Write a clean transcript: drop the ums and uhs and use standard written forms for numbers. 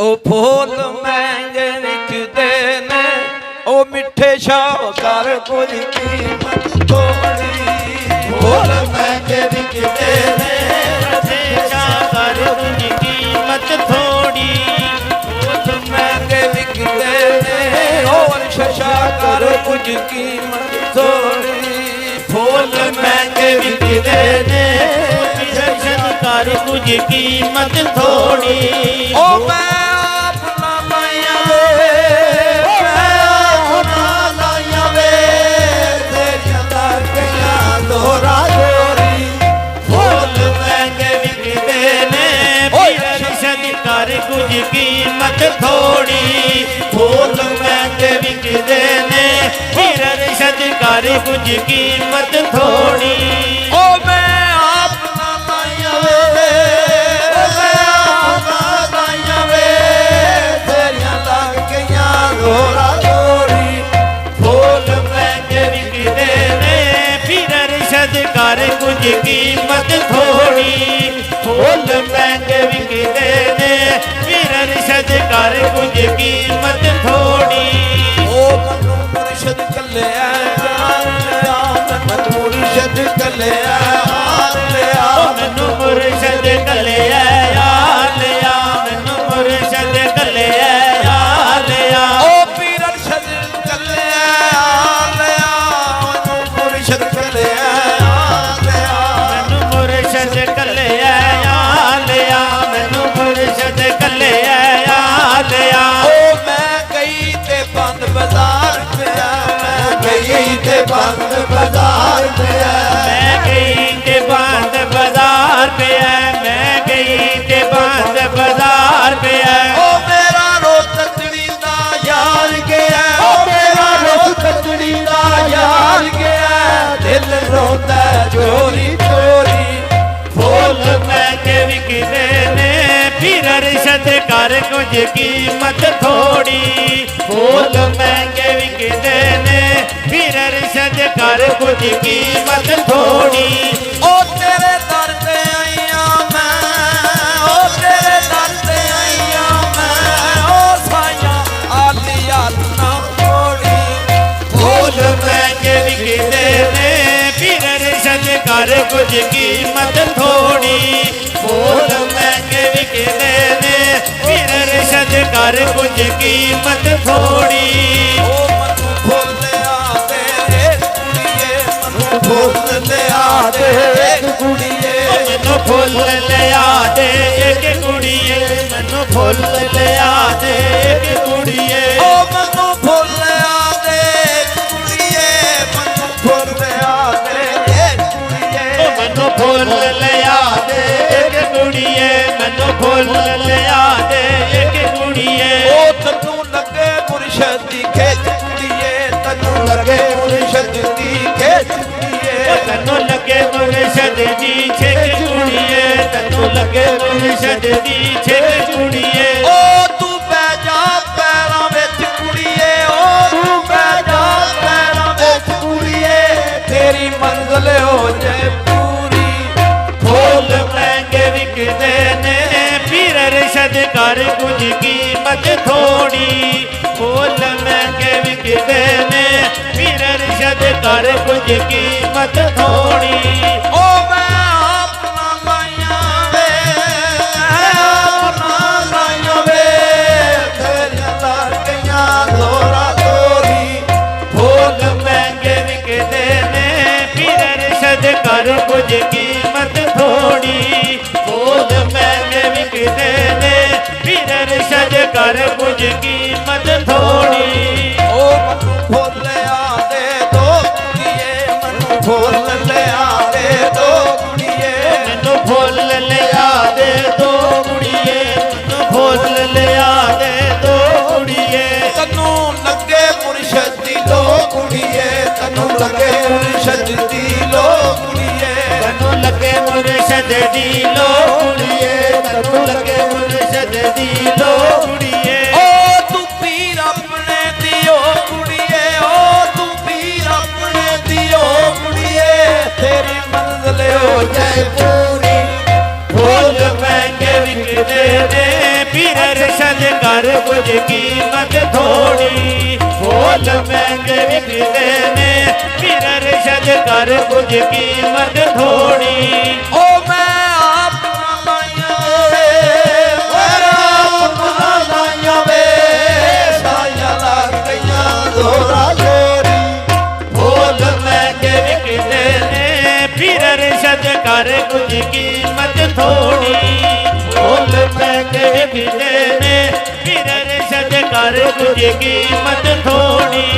ਉਹ ਫੁੱਲ ਮਹਿੰਗੇ ਵਿਕਦੇ ਨੇ, ਉਹ ਮਿੱਠੇ ਸ਼ਾਹਕਾਰ ਕੁਝ ਕੀਮਤ ਥੋੜੀ। ਫੁੱਲ ਮਹਿੰਗੇ ਵਿਕਦੇ ਨੇ, ਮਿੱਠੇ ਸ਼ਾਹਕਾਰ ਕੁਝ ਕੀਮਤ ਥੋੜੀ। ਫੁੱਲ ਮਹਿੰਗੇ ਵਿਕਦੇ ਨੇ, ਉਹ ਸ਼ਾਹਕਾਰ ਕੁਝ ਕੀਮਤ ਥੋੜੀ। ਫੁੱਲ ਮਹਿੰਗੇ ਵਿਕਦੇ ਨੇ, ਮਿੱਠੇ ਸ਼ਾਹਕਾਰ ਕੁਝ ਕੀਮਤ ਥੋੜੀ। ਉਹ ਮੈਂ ਆਪ ਨਾ ਲਾਇਆ ਵੇ, ਮੈਂ ਆਪ ਨਾ ਲਾਇਆ ਵੇ, ਤੇਰੀਆਂ ਲਾਗੀਆਂ ਦੋਹਰਾ ਦੋਹਰੀ। ਫੁੱਲ ਮਹਿੰਗੇ ਵਿਕਦੇ ਨੇ, ਪੀਰ ਸ਼ਾਹਕਾਰ ਕੁਝ ਕੀਮਤ ਥੋੜੀ। ਫੁੱਲ ਮਹਿੰਗੇ ਵਿਕਦੇ ਨੇ, ਪੀਰ ਸ਼ਾਹਕਾਰ ਕੁਝ ਕੀਮਤ ਥੋੜੀ। ਉਹ ਮੈਂ ਆਪ ਨਾ ਲਾਇਆ ਵੇ, ਮੈਂ ਆਪ ਨਾ ਲਾਇਆ ਵੇ, ਤੇਰੀਆਂ ਲਾਗੀਆਂ ਦੋਹਰਾ ਦੋਹਰੀ। ਫੁੱਲ ਮਹਿੰਗੇ ਵਿਕਦੇ ਨੇ, ਪੀਰ ਸ਼ਾਹਕਾਰ ਕੁਝ ਕੀਮਤ ਥੋੜੀ। ਫੁੱਲ ਮਹਿੰਗੇ ਵਿਕਦੇ ਨੇ, ਪੀਰ ਸ਼ਾਹਕਾਰ ਕੁਝ ਕੀਮਤ ਥੋੜੀ। ਉਹ ਮੈਨੂੰ ਮੁਰਸ਼ਦ ਕੱਲਿਆ ਮੈਨੂੰ ਮੁਰਸ਼ਦ ਕੱਲਿਆ ਲਿਆ। ਮੈਨੂੰ ਮੁਰਸ਼ਦ ਕੱਲਿਆ ਯਾਰ ਲਿਆ, ਮੈਨੂੰ ਮੁਰਸ਼ਦ ਕੱਲਿਆ ਯਾਰ ਲਿਆ। ਉਹ ਪੀਰ ਅਰਸ਼ਦ ਕੱਲਿਆ ਲਿਆ, ਮੈਨੂੰ ਮੁਰਸ਼ਦ ਕੱਲਿਆ ਲਿਆ। ਮੈਨੂੰ ਮੁਰਸ਼ਦ ਕੱਲਿਆ ਯਾਰ ਲਿਆ, ਮੈਨੂੰ ਮੁਰਸ਼ਦ ਕੱਲਿਆ ਯਾਰ ਲਿਆ। ਉਹ ਮੈਂ ਗਈ ਤੇ ਬੰਦ ਬਾਜ਼ਾਰ ਪਿਆ, ਮੈਂ ਗਈ ਤੇ ਬੰਦ ਬਾਜ਼ਾਰ ਪਿਆ। ਮੈਂ ਗਈ ਤੇ ਬੰਦ ਬਾਜ਼ਾਰ ਪਿਆ, ਮੈਂ ਗਈ ਤੇ ਬੰਦ ਬਾਜ਼ਾਰ ਪਿਆ। ਉਹ ਮੇਰਾ ਰੋਤੜੀ ਦਾ ਯਾਰ ਗਿਆ, ਉਹ ਮੇਰਾ ਰੋਤੜੀ ਦਾ ਯਾਰ ਗਿਆ, ਦਿਲ ਰੋਂਦਾ ਚੋਰੀ ਚੋਰੀ। ਫੁੱਲ ਮਹਿੰਗੇ ਵਿਕਦੇ ਨੇ, ਪੀਰ ਸ਼ਾਹਕਾਰ ਕੁਝ ਕੀਮਤ ਥੋੜੀ। ਫੁੱਲ ਮਹਿੰਗੇ ਵਿਕਦੇ ਨੇ, ਪੀਰ ਸ਼ਾਹਕਾਰ ਕੁਝ ਕੀਮਤ ਥੋੜੀ। ਉਹ ਤੇਰੇ ਦਰ ਤੇ ਆਈਆਂ ਮੈਂ, ਉਹ ਤੇਰੇ ਦਰ ਤੇ ਆਈਆਂ ਮੈਂ, ਉਹ ਸਾਈਆਂ ਆਲੀ ਆਤਨਾ ਥੋੜੀ। ਫੁੱਲ ਮਹਿੰਗੇ ਵਿਕਦੇ ਨੇ, ਪੀਰ ਸ਼ਾਹਕਾਰ ਕੁਝ ਕੀਮਤ ਥੋੜੀ। ਫੁੱਲ ਮਹਿੰਗੇ ਵਿਕਦੇ ਨੇ, ਪੀਰ ਸ਼ਾਹਕਾਰ ਕੁਝ ਕੀਮਤ ਥੋੜੀ। ਉਹ ਮੈਨੂੰ ਫੁੱਲ ਲਿਆ ਦੇ ਕੁੜੀਏ, ਮੈਨੂੰ ਫੁੱਲ ਲਿਆ ਦੇ ਕੁੜੀਏ। ਮੈਨੂੰ ਫੁੱਲ ਲਿਆ ਦੇ ਇੱਕ ਕੁੜੀਏ, ਮੈਨੂੰ ਫੁੱਲ ਲਿਆ ਦੇ ਇੱਕ ਕੁੜੀਏ। ਉਹ ਮੈਨੂੰ ਫੁੱਲ ਲਿਆ ਦੇ ਕੁੜੀਏ, ਮੈਨੂੰ ਫੁੱਲ ਲਿਆ ਦੇ ਕੁੜੀਏ। ਮੈਨੂੰ ਫੁੱਲ ਲਿਆ ਦੇ ਇੱਕ ਕੁੜੀਏ, ਮੈਨੂੰ ਫੁੱਲ ਲਿਆ ਦੇ ਇੱਕ ਕੁੜੀਏ। ਉਹ ਤੈਨੂੰ ਲੱਗੇ ਮੁਰਸ਼ਦ ਦੀ ਖੇਚ ਕੁੜੀਏ, ਤੈਨੂੰ ਲੱਗੇ ਮੁਰਸ਼ਦ ਦੀ ਖੇਚ ਕੁੜੀਏ। ਤੈਨੂੰ ਲੱਗੇ ਮੁਰਸ਼ਦ ਦੀ ਛੇਕ ਕੁੜੀਏ, ਤੈਨੂੰ ਲੱਗੇ ਮੁਰਸ਼ਦ ਦੀ ਛੇਕ ਕੁੜੀਏ। ਉਹ ਤੂੰ ਬਹਿ ਜਾ ਪੈਰਾਂ ਵਿੱਚ ਕੁੜੀਏ, ਉਹ ਤੂੰ ਬਹਿ ਜਾ ਪੈਰਾਂ ਵਿੱਚ ਕੁੜੀਏ, ਤੇਰੀ ਮੰਜ਼ਿਲ ਹੋ ਜਾਏ ਪੂਰੀ। ਫੁੱਲ ਮਹਿੰਗੇ ਵਿਕਦੇ ਨੇ, ਪੀਰ ਸ਼ਾਹਕਾਰ ਕੁਝ ਕੀਮਤ ਥੋੜੀ। ਫੁੱਲ ਮਹਿੰਗੇ ਵਿਕਦੇ ਨੇ, ਪੀਰ ਸ਼ਾਹਕਾਰ ਕੁਝ ਕੀਮਤ ਥੋੜੀ। ਉਹ ਮੈਂ ਆਪ ਨਾ ਲਾਈਆਂ ਵੇ, ਮੈਂ ਆਪ ਨਾ ਲਾਈਆਂ ਵੇ, ਤੇਰੀਆਂ ਲਾਗੀਆਂ ਦੋਹਰਾ ਦੋਹਰੀ। ਫੁੱਲ ਮਹਿੰਗੇ ਵਿਕਦੇ ਨੇ, ਪੀਰ ਸ਼ਾਹਕਾਰ ਕੁਝ ਕੀਮਤ ਥੋੜੀ। ਫੁੱਲ ਮਹਿੰਗੇ ਵਿਕਦੇ ਨੇ, ਪੀਰ ਸ਼ਾਹਕਾਰ ਕੁਝ ਕੀਮਤ ਥੋੜੀ। ਉਹ ਮੈਨੂੰ ਫੁੱਲ ਲਿਆ ਦੇ ਦੋ ਕੁੜੀਏ, ਮੈਨੂੰ ਫੁੱਲ ਲਿਆ ਦੇ ਦੋ ਕੁੜੀਏ। ਮੈਨੂੰ ਫੁੱਲ ਲਿਆ ਦੇ ਦੋ ਕੁੜੀਏ, ਮੈਨੂੰ ਫੁੱਲ ਲਿਆ ਦੇ ਦੋ ਕੁੜੀਏ। ਤੈਨੂੰ ਲੱਗੇ ਮੁਰਸ਼ਦ ਦੀ ਲੋ ਕੁੜੀਏ, ਤੈਨੂੰ ਲੱਗੇ ਮੁਰਸ਼ਦ ਦੀ ਲੋ ਕੁੜੀਏ। ਤੈਨੂੰ ਲੱਗੇ ਮੁਰਸ਼ਦ ਦੀ ਲੋ ਕੁੜੀਏ, ਤੈਨੂੰ ਲੱਗੇ ਮੁਰਸ਼ਦ ਦੀ ਲੋ ਕੁੜੀਏ। ਉਹ ਤੂੰ ਪੀਰ ਆਪਣੇ ਦੀ ਓ ਕੁੜੀਏ, ਉਹ ਤੂੰ ਪੀਰ ਆਪਣੇ ਦੀ ਓ ਕੁੜੀਏ, ਤੇਰੀ ਮੰਜ਼ਿਲ ਹੋ ਜਾਏ ਪੂਰੀ। ਫੁੱਲ ਮਹਿੰਗੇ ਵਿਕਦੇ ਨੇ, ਪੀਰ ਅਰਸ਼ਦ ਕਰ ਕੁਝ ਕੀਮਤ ਥੋੜੀ ਫੁੱਲ ਮਹਿੰਗੇ ਵਿਕਦੇ ਨੇ ਪੀਰ ਅਰਸ਼ਦ ਕਰ ਕੁਝ ਕੀਮਤ ਥੋੜੀ ਓ ਮੈਂ ਆਪ ਲਾਈਆਂ ਵੇ ਸਾਇਆ ਲੱਗ ਗਈਆਂ ਦੋਰਾ ਜੋਰੀ ਫੁੱਲ ਮਹਿੰਗੇ ਵਿਕਦੇ ਨੇ ਪੀਰ ਅਰਸ਼ਦ ਕਰ ਕੁਝ ਕੀਮਤ ਥੋੜੀ ਫੁੱਲ ਮਹਿੰਗੇ ਵਿਕਦੇ ਨੇ ਪੀਰ ਅਰਸ਼ਦ ਕਰ ਕੁਝ ਕੀਮਤ ਥੋੜੀ